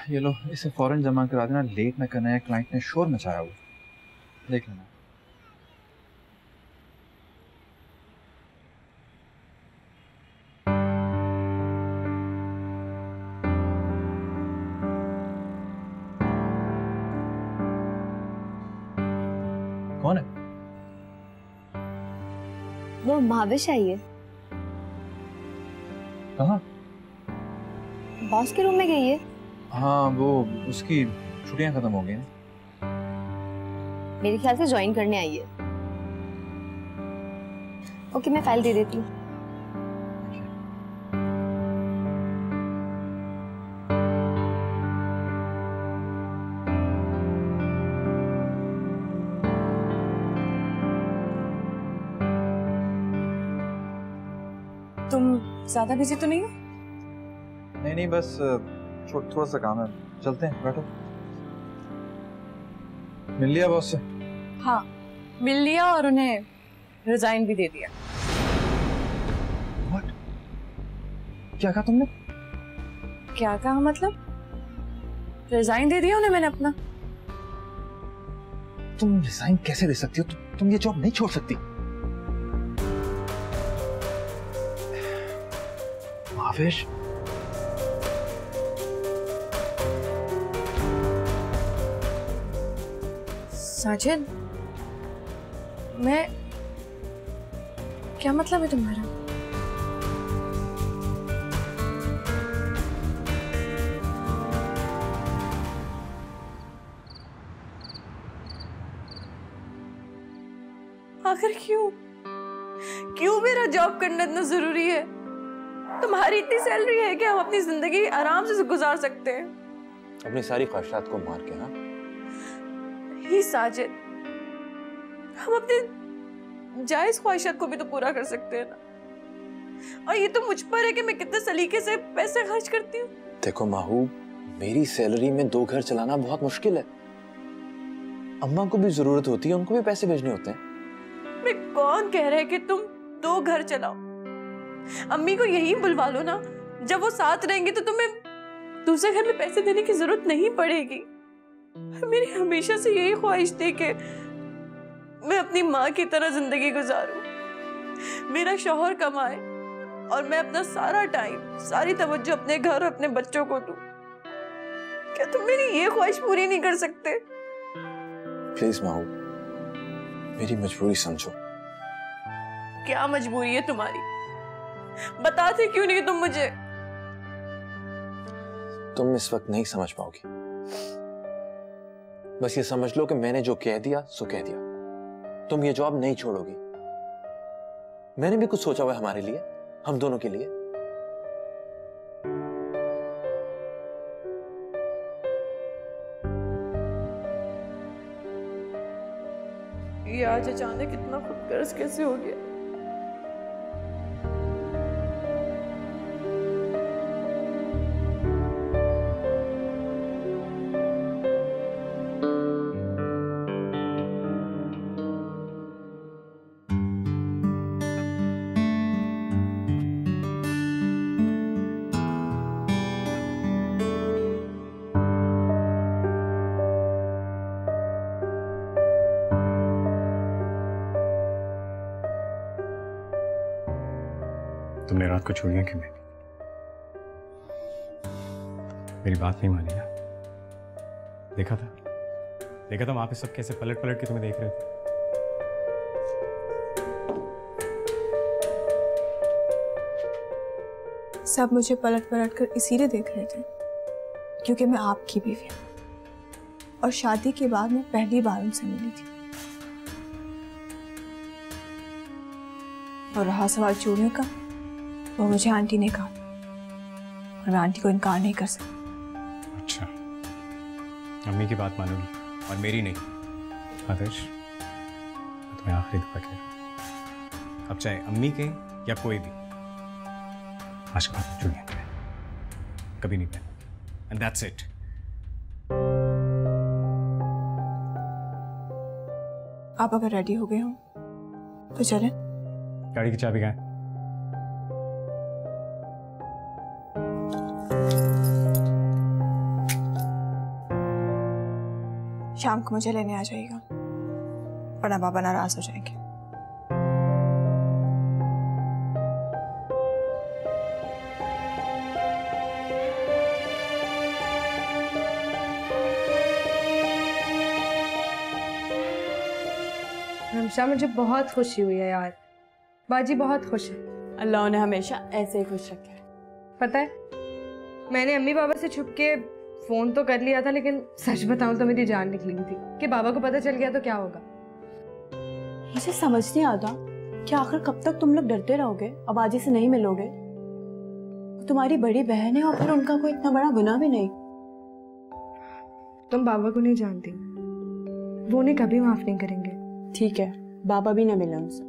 ये लो, इसे फौरन जमा करा देना, लेट ना करना है, क्लाइंट ने शोर मचाया हुआ, देख लेना। कौन है? वो महाविश आई है। कहाँ? बॉस के रूम में गई है। हाँ, वो उसकी छुट्टियां खत्म हो गई हैं। मेरे ख्याल से ज्वाइन करने आई है। ओके, मैं फाइल दे देती हूँ। तुम ज्यादा बिजी तो नहीं हो? नहीं, बस थोड़ा सा काम है, चलते हैं, बैठो। मिल लिया बॉस से? हाँ, मिल लिया और उन्हें रिजाइन भी दे दिया। What? क्या कहा तुमने? क्या कहा मतलब? रिजाइन दे दिया उन्हें मैंने अपना। तुम रिजाइन कैसे दे सकती हो? तुम ये जॉब नहीं छोड़ सकती। महाविश, साजिद, मैं, क्या मतलब है तुम्हारा? आखिर क्यों मेरा जॉब करना इतना जरूरी है? तुम्हारी इतनी सैलरी है कि हम अपनी जिंदगी आराम से गुजार सकते हैं। अपनी सारी ख्वाहिशात को मार के ना। ही साजिद, हम अपने जायज ख्वाहिशात को भी तो पूरा कर सकते हैं ना। और ये तो मुझ पर है कि मैं कितने सलीके से पैसे खर्च करती हूँ। देखो माहू, मेरी सैलरी में 2 घर चलाना बहुत मुश्किल है। अम्मा को भी जरूरत होती है, उनको भी पैसे भेजने होते हैं। मैं कौन कह रहा है कि तुम 2 घर चलाओ? अम्मी को यही बुलवा लो ना, जब वो साथ रहेंगे तो तुम्हें दूसरे घर में पैसे देने की जरूरत नहीं पड़ेगी। मेरी हमेशा से यही ख्वाहिश थी कि मैं अपनी माँ की तरह जिंदगी गुजारूं। मेरा शौहर कमाए और मैं अपना सारा टाइम, सारी तवज्जो अपने घर और अपने बच्चों को दूं। क्या तुम मेरी ये ख्वाहिश पूरी नहीं कर सकते? प्लीज माहू, मेरी मजबूरी समझो। क्या मजबूरी है तुम्हारी? बताते क्यों नहीं तुम मुझे? तुम इस वक्त नहीं समझ पाओगी। बस ये समझ लो कि मैंने जो कह दिया सो कह दिया। तुम ये जॉब नहीं छोड़ोगी। मैंने भी कुछ सोचा हुआ है हमारे लिए, हम दोनों के लिए। ये आज अचानक इतना खुदगर्ज कैसे हो गया? तुमने रात को चूड़ियां क्यों पहनी? मेरी बात नहीं मानी ना? देखा था वहां पे सब कैसे पलट पलट के तुम्हें देख रहे थे। सब मुझे पलट पलट कर इसीलिए देख रहे थे क्योंकि मैं आपकी बीवी हूं और शादी के बाद मैं पहली बार उनसे मिली थी। और रहा सवाल चूड़ियों का, वो मुझे आंटी ने कहा और मैं आंटी को इनकार नहीं कर सकती। अच्छा, अम्मी की बात मानोगी और मेरी नहीं। आदर्श, मैं तुम्हें आखिरी दफा कह रहा हूं, अब चाहे अम्मी के या कोई भी, आज के बाद चूड़ियां नहीं पहन, कभी नहीं पहनोगी, एंड दैट्स इट। आप अगर रेडी हो गए हो तो चलें। गाड़ी की चाबी कहाँ है? शाम को मुझे लेने आ जाइएगा, वरना बाबा नाराज हो जाएंगे। हमेशा मुझे बहुत खुशी हुई है यार, बाजी बहुत खुश है। अल्लाह उन्हें हमेशा ऐसे ही खुश रखे। पता है, मैंने अम्मी पापा से छुप के फोन तो कर लिया था, लेकिन सच बताऊं तो मेरी जान निकली थी कि बाबा को पता चल गया तो क्या होगा। मुझे समझ नहीं आता कि आखिर कब तक तुम लोग डरते रहोगे और बाजी से नहीं मिलोगे। तुम्हारी बड़ी बहन है और फिर उनका कोई इतना बड़ा गुनाह भी नहीं। तुम बाबा को नहीं जानती, वो उन्हें कभी माफ नहीं करेंगे। ठीक है, बाबा भी ना मिले उनसे,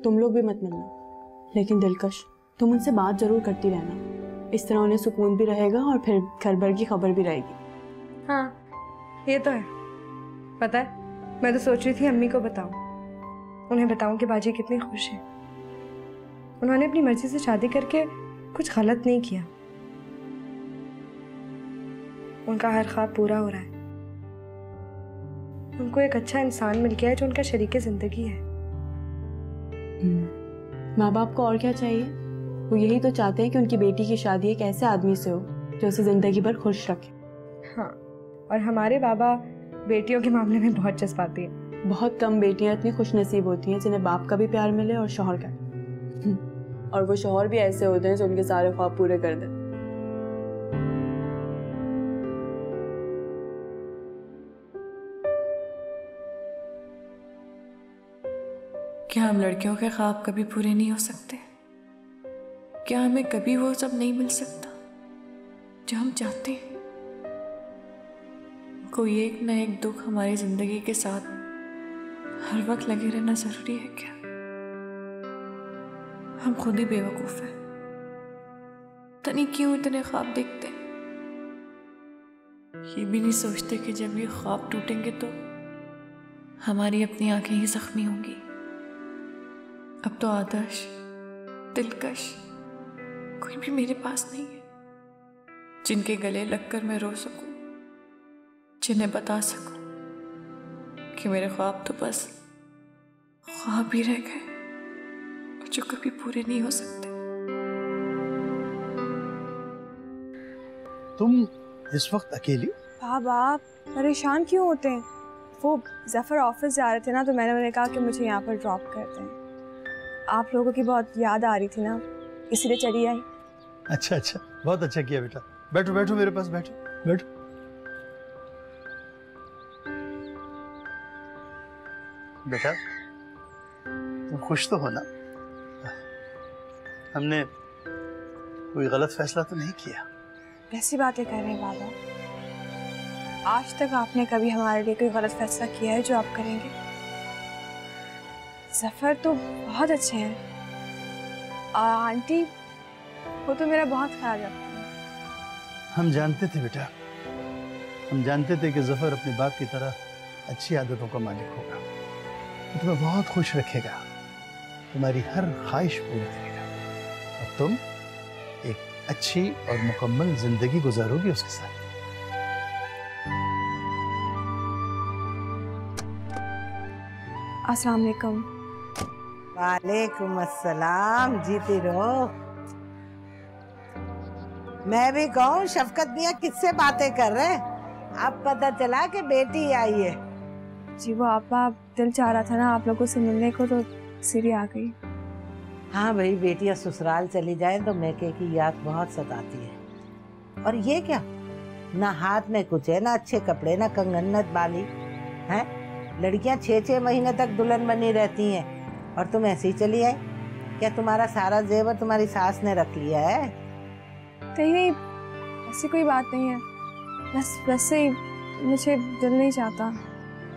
तुम लोग भी मत मिलना, लेकिन दिलकश तुम उनसे बात जरूर करती रहना। इस तरह उन्हें सुकून भी रहेगा और फिर घर भर की खबर भी रहेगी। हाँ ये तो है। पता है, मैं तो सोच रही थी अम्मी को बताऊं, उन्हें बताऊं कि बाजी कितनी खुश है। उन्होंने अपनी मर्जी से शादी करके कुछ गलत नहीं किया, उनका हर ख्वाब पूरा हो रहा है। उनको एक अच्छा इंसान मिल गया है जो उनका शरीके जिंदगी है। माँ बाप को और क्या चाहिए? वो यही तो चाहते हैं कि उनकी बेटी की शादी एक ऐसे आदमी से हो जो उसे जिंदगी भर खुश रखे। हाँ, और हमारे बाबा बेटियों के मामले में बहुत जज्बाती है। बहुत कम बेटियां इतनी खुश नसीब होती हैं जिन्हें बाप का भी प्यार मिले और शौहर का। और वो शौहर भी ऐसे होते हैं जो उनके सारे ख्वाब पूरे कर दें। क्या हम लड़कियों के ख्वाब कभी पूरे नहीं हो सकते? क्या हमें कभी वो सब नहीं मिल सकता जो हम चाहते हैं? कोई एक न एक दुख हमारी जिंदगी के साथ हर वक्त लगे रहना जरूरी है क्या? हम खुद ही बेवकूफ हैं, पता नहीं क्यों इतने ख्वाब देखते हैं। ये भी नहीं सोचते कि जब ये ख्वाब टूटेंगे तो हमारी अपनी आंखें ही जख्मी होंगी। अब तो आदर्श, दिलकश कोई भी मेरे पास नहीं है जिनके गले लगकर मैं रो सकूं, जिन्हें बता सकूं कि मेरे ख्वाब तो बस ख्वाब ही रह गए और जो कभी पूरे नहीं हो सकते। तुम इस वक्त अकेली? बाबा आप परेशान क्यों होते हैं? वो जफर ऑफिस जा रहे थे ना, तो मैंने उन्हें कहा कि मुझे यहाँ पर ड्रॉप कर दें। आप लोगों की बहुत याद आ रही थी ना, इसलिए चली आई। अच्छा अच्छा, बहुत अच्छा किया बेटा। बैठो बैठो, मेरे पास बैठो बैठो। बेटा तुम खुश तो हो ना? हमने कोई गलत फैसला तो नहीं किया? कैसी बातें कर रहे हैं बाबा? आज तक आपने कभी हमारे लिए कोई गलत फैसला किया है जो आप करेंगे? जफर तो बहुत अच्छे हैं और आंटी वो तो मेरा बहुत ख्याल रखती है। हम जानते थे बेटा, हम जानते थे कि जफर अपने बाप की तरह अच्छी आदतों का मालिक होगा, वो तुम्हें बहुत खुश रखेगा, तुम्हारी हर ख्वाहिश पूरी करेगा और तुम एक अच्छी और मुकम्मल जिंदगी गुजारोगी उसके साथ। अस्सलाम वालेकुम। वालेकुम अस्सलाम, जीती रहो। मैं भी कहूँ शफकत मियाँ किससे बातें कर रहे हैं? अब पता चला कि बेटी आई है। जी वो आपका दिल चाह रहा था ना आप लोगों से मिलने को, तो सीरी आ गई। हाँ भाई, बेटियाँ ससुराल चली जाएं तो मैके की याद बहुत सताती है। और ये क्या, ना हाथ में कुछ है, ना अच्छे कपड़े, ना कंगन, न बाली है। लड़कियां 6-6 महीने तक दुल्हन बनी रहती हैं और तुम ऐसे ही चली आई। क्या तुम्हारा सारा जेवर तुम्हारी सास ने रख लिया है? नहीं, ऐसी कोई बात नहीं है, बस वैसे ही मुझे दिल नहीं चाहता।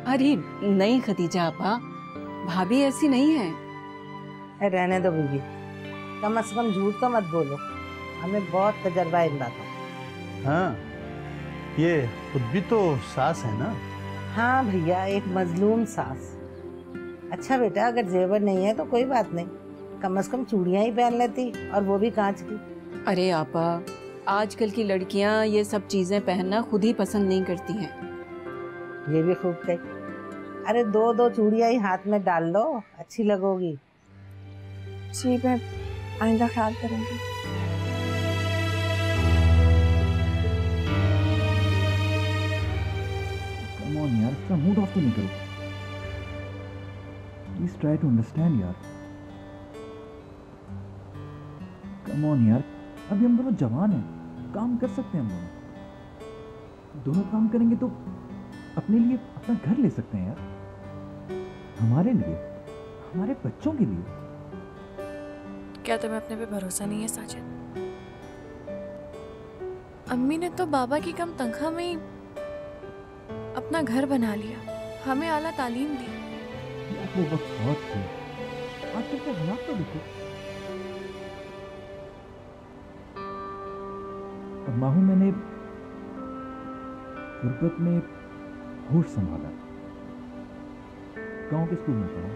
अरे नहीं खदीजा आपा, भाभी ऐसी नहीं है। रहने दो बीबी, कम से कम झूठ तो मत बोलो, हमें बहुत तजर्बा है इन बातों। हाँ, ये खुद भी तो सास है ना? हाँ भैया, एक मजलूम सास। अच्छा बेटा, अगर जेवर नहीं है तो कोई बात नहीं, कम से कम चूड़ियां ही पहन लेती, और वो भी कांच की। अरे आपा, आजकल की लड़कियां ये सब चीजें पहनना खुद ही पसंद नहीं करती हैं। ये भी खूब कही। अरे दो दो चूड़ियां ही हाथ में डाल लो, अच्छी लगोगी। जी, मैं आइंदा ख्याल करूंगी। कम ऑन यार, इसका मूड ऑफ तो नहीं करो। प्लीज ट्राई टू अंडरस्टैंड यार। कम ऑन यार, अभी हम दोनों जवान हैं, काम कर सकते हैं। हम दोनों काम करेंगे तो अपने लिए अपना घर ले सकते हैं यार, हमारे लिए, हमारे बच्चों के लिए। क्या तुम्हें अपने पे भरोसा नहीं है साजिद? अम्मी ने तो बाबा की कम तनख्वाह में ही अपना घर बना लिया, हमें आला तालीम दी। यार वो वक्त बहुत थे, आजकल के हालात तो देखो। और माहू, मैंने गुर्बत में होश संभाला, गांव के स्कूल में पढ़ा।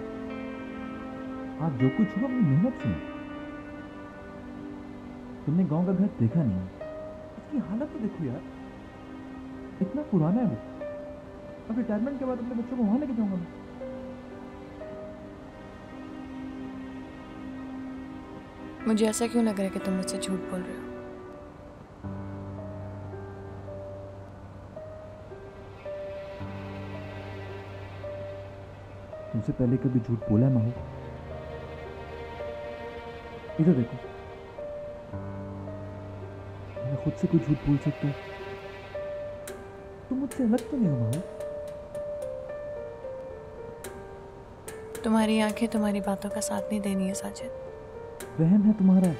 आज जो कुछ हुआ अपनी मेहनत से। तुमने गांव का घर देखा नहीं, इसकी हालत तो देखो यार, इतना पुराना है वो। अब रिटायरमेंट के बाद अपने बच्चों को वहां लेके जाऊंगा मैं। मुझे ऐसा क्यों लग रहा है कि तुम मुझसे झूठ बोल रहे हो? तुमसे पहले कभी झूठ बोला है माहू? इधर देखो, मैं खुद से कोई झूठ बोल सकता हूँ, तुम मुझसे अलग तो नहीं हो माहू। तुम्हारी आंखें तुम्हारी बातों का साथ नहीं देनी है साजिद। वहम है तुम्हारा,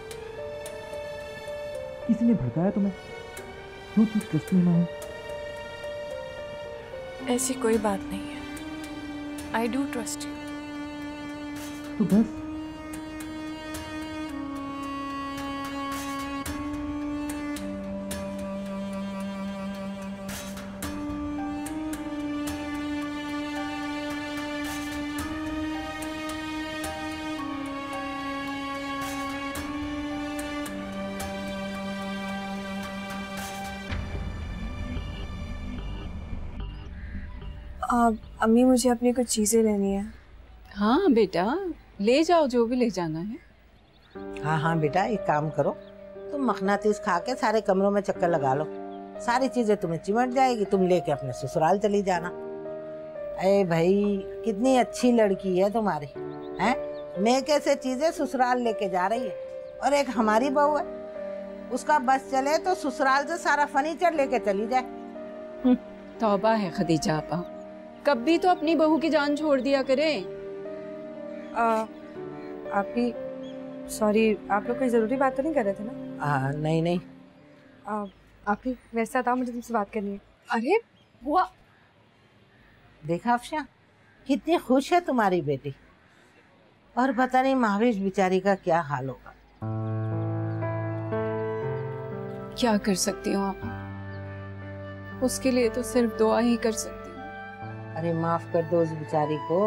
किसी ने भड़काया तुम्हें? डोंट यू ट्रस्ट मी माहू? ऐसी कोई बात नहीं है, आई डू ट्रस्ट यू। तो बस अम्मी, मुझे अपनी कुछ चीज़ें लेनी है। हाँ बेटा, ले जाओ जो भी ले जाना है। हाँ हाँ बेटा, एक काम करो, तुम मखनातीस खा के सारे कमरों में चक्कर लगा लो, सारी चीजें तुम्हें चिमट जाएगी, तुम लेके अपने ससुराल चली जाना। अरे भाई, कितनी अच्छी लड़की है तुम्हारी, हैं? मेके से चीजें ससुराल लेके जा रही है, और एक हमारी बहू है, उसका बस चले तो ससुराल से सारा फर्नीचर लेके चली जाए। तौबा है खदीजा आपा, कभी तो अपनी बहू की जान छोड़ दिया करें। आपकी सॉरी, आप लोग कोई ज़रूरी बात तो नहीं कर रहे थे ना? नहीं नहीं। आपकी मेरे साथ आओ, मुझे तुमसे बात करनी है। अरे बुआ, देखा अफशा, कितनी खुश है तुम्हारी बेटी, और पता नहीं महावेश बेचारी का क्या हाल होगा। क्या कर सकती हूँ आप, उसके लिए तो सिर्फ दुआ ही कर सकती हूँ। अरे माफ कर दो उस बेचारी को,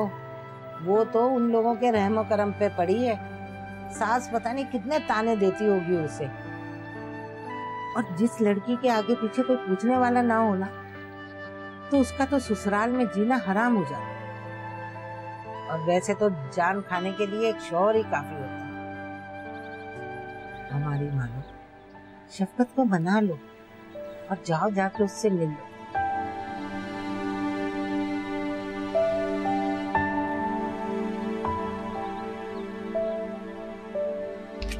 वो तो उन लोगों के रहमो करम पे पड़ी है। सास पता नहीं कितने ताने देती होगी उसे, और जिस लड़की के आगे पीछे कोई पूछने वाला ना हो ना, तो उसका तो ससुराल में जीना हराम हो जाता। और वैसे तो जान खाने के लिए एक शौहर ही काफी होता है। हमारी मानो, शफकत को बना लो और जाओ जाके उससे मिल लो।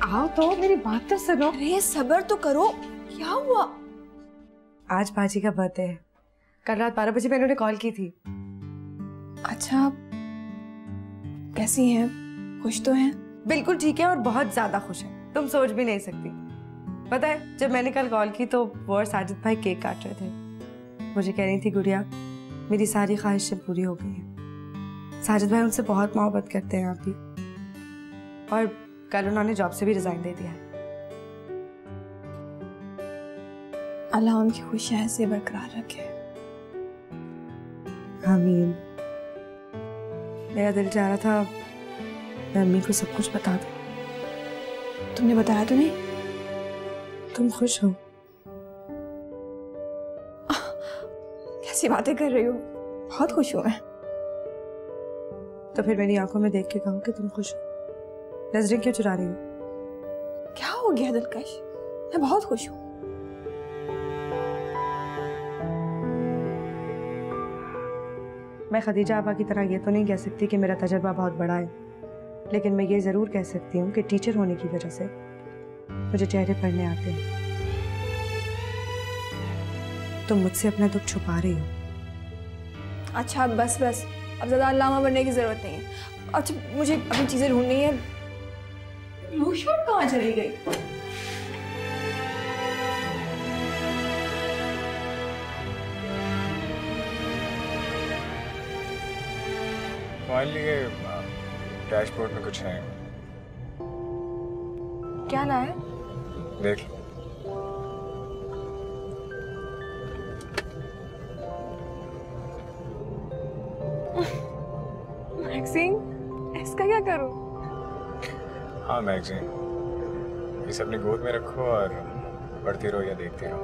आओ तो, मेरी बात तो सुनो। अरे सब्र तो करो, क्या हुआ? आज बाजी का बर्थडे है, कल रात 12 बजे मैंने उन्हें कॉल की थी। अच्छा, कैसी हैं? खुश तो हैं? बिल्कुल ठीक है, और बहुत ज्यादा खुश है, तुम सोच भी नहीं सकती। पता है, जब मैंने कल कॉल की तो वो और साजिद भाई केक काट रहे थे। मुझे कह रही थी गुड़िया, मेरी सारी ख्वाहिशें पूरी हो गई हैं। साजिद भाई उनसे बहुत मोहब्बत करते हैं आप भी, और कल उन्होंने जॉब से भी रिजाइन दे दिया है। अल्लाह उनकी खुशियां ऐसे बरकरार रखे। आमीन। मेरा दिल चाह रहा था मैं अम्मी को सब कुछ बता दूं। तुमने बताया तो नहीं? तुम खुश हो? कैसी बातें कर रही हो? बहुत खुश हूं मैं। तो फिर मेरी आंखों में देख के कहो कि तुम खुश हो। नजरें क्यों चुरा रही हो? क्या हो गया दिलकश? मैं बहुत खुश हूं। मैं खदीजा आपा की तरह ये तो नहीं कह सकती कि मेरा तजर्बा बहुत बड़ा है, लेकिन मैं ये ज़रूर कह सकती हूँ कि टीचर होने की वजह से मुझे चेहरे पढ़ने आते हैं। तुम मुझसे अपना दुख छुपा रही हो। अच्छा बस बस, अब ज़्यादा अल्लामा बनने की ज़रूरत नहीं है। अच्छा मुझे अपनी चीज़ें ढूंढनी है। ब्लू शर्ट कहाँ चली गई? तुम्हारे लिए डैशबोर्ड में कुछ है। क्या लाया? देख लो। मैगजीन? इसका क्या करूं? हाँ मैगजीन, इसे अपनी गोद में रखो और पढ़ती रहो या देखती रहो।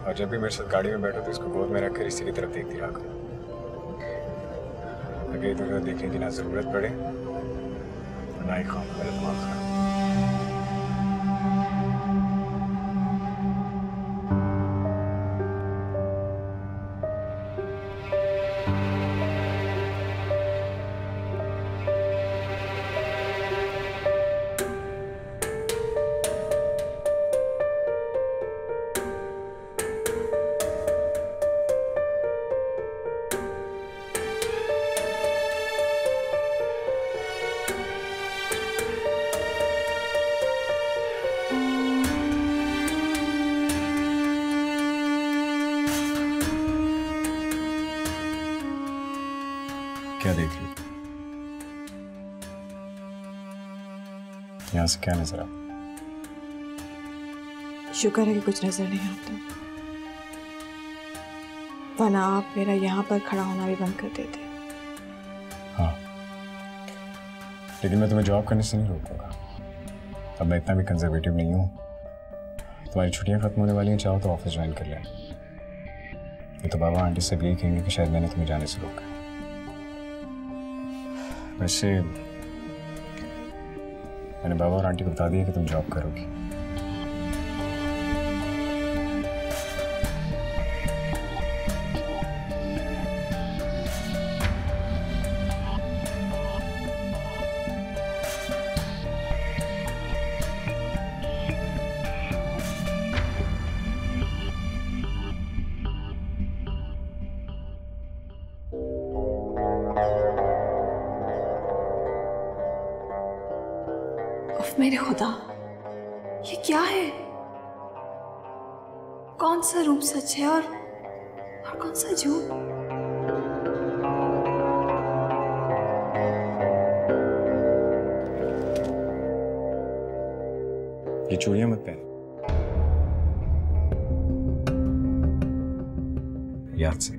और जब भी मेरे साथ गाड़ी में बैठो तो इसको गोद में रखकर इसी की तरफ देखती रहा करो। अगर इधर देखने की ना जरूरत पड़े तो ना ही खाओ मेरा दिमाग खराब। क्या देख ली? यहाँ से क्या नजर आता? शुक्र है कि कुछ नजर नहीं आता, वरना आप मेरा यहाँ पर खड़ा होना भी बंद कर देते। हाँ, लेकिन मैं तुम्हें जॉब करने से नहीं रोकूंगा। अब मैं इतना भी कंजर्वेटिव नहीं हूँ। तुम्हारी छुट्टियाँ खत्म होने वाली हैं, चाहो तो ऑफिस ज्वाइन कर लेना। ये तो बाबा आंटी सब यही कहेंगे कि शायद मैंने तुम्हें जाने से रोका। वैसे मैंने बाबा और आंटी को बता दिया कि तुम जॉब करोगी। मेरे खुदा, ये क्या है? कौन सा रूप सच है और कौन सा झूठ? ये चूड़ियां मत पहन, याद से।